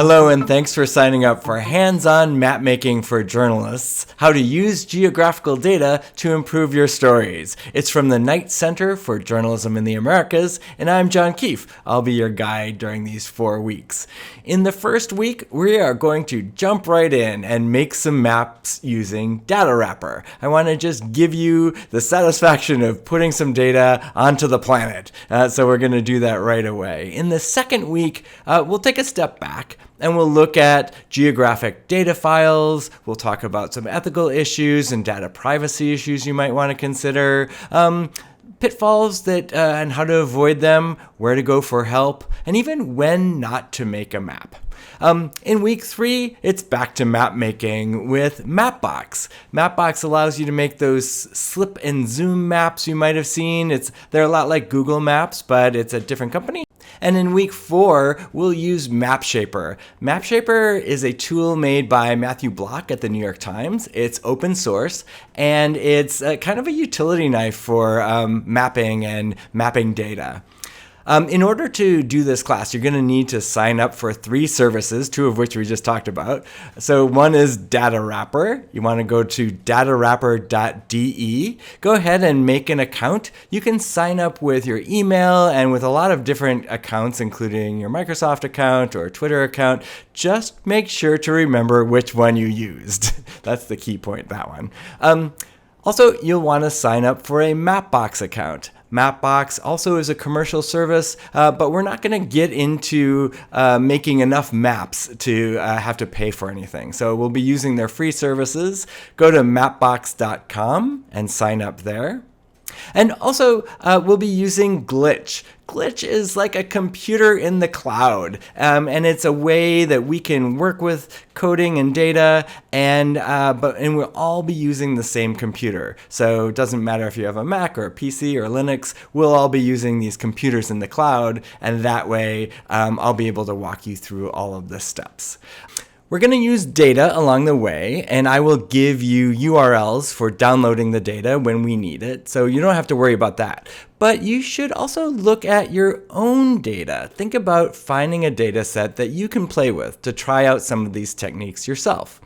Hello, and thanks for signing up for Hands-On Map Making for Journalists, How to Use Geographical Data to Improve Your Stories. It's from the Knight Center for Journalism in the Americas, and I'm John Keefe. I'll be your guide during these 4 weeks. In the first week, we are going to jump right in and make some maps using Data Wrapper. I want to just give you the satisfaction of putting some data onto the planet. So we're going to do that right away. In the second week, we'll take a step back and we'll look at geographic data files. We'll talk about some ethical issues and data privacy issues you might want to consider. Pitfalls that and how to avoid them, where to go for help, and even when not to make a map. In week 3, it's back to map making with Mapbox. Mapbox allows you to make those slip and zoom maps you might have seen. They're a lot like Google Maps, but it's a different company. And in week 4, we'll use MapShaper. MapShaper is a tool made by Matthew Block at the New York Times. It's open source, and it's kind of a utility knife for mapping and mapping data. In order to do this class, you're going to need to sign up for 3 services, 2 of which we just talked about. So one is Data Wrapper. You want to go to datawrapper.de. Go ahead and make an account. You can sign up with your email and with a lot of different accounts, including your Microsoft account or Twitter account. Just make sure to remember which one you used. That's the key point, that one. Also, you'll want to sign up for a Mapbox account. Mapbox also is a commercial service, but we're not going to get into making enough maps to have to pay for anything. So we'll be using their free services. Go to mapbox.com and sign up there. And also, we'll be using Glitch. Glitch is like a computer in the cloud, and it's a way that we can work with coding and data, and we'll all be using the same computer. So it doesn't matter if you have a Mac or a PC or Linux, we'll all be using these computers in the cloud, and that way I'll be able to walk you through all of the steps. We're going to use data along the way, and I will give you URLs for downloading the data when we need it, so you don't have to worry about that. But you should also look at your own data. Think about finding a data set that you can play with to try out some of these techniques yourself.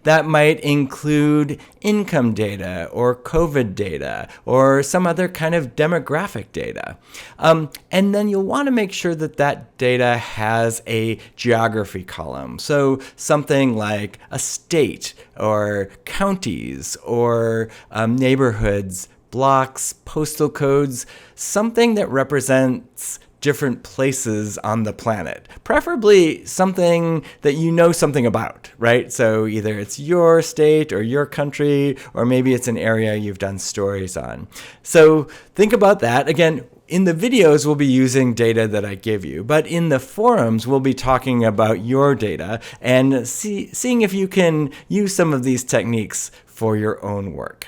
That might include income data or COVID data or some other kind of demographic data. And then you'll want to make sure that that data has a geography column. So something like a state or counties or neighborhoods, blocks, postal codes, something that represents different places on the planet. Preferably something that you know something about, right? So either it's your state or your country, or maybe it's an area you've done stories on. So think about that. Again, in the videos, we'll be using data that I give you, but in the forums, we'll be talking about your data and seeing if you can use some of these techniques for your own work.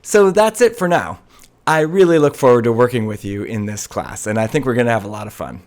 So that's it for now. I really look forward to working with you in this class, and I think we're going to have a lot of fun.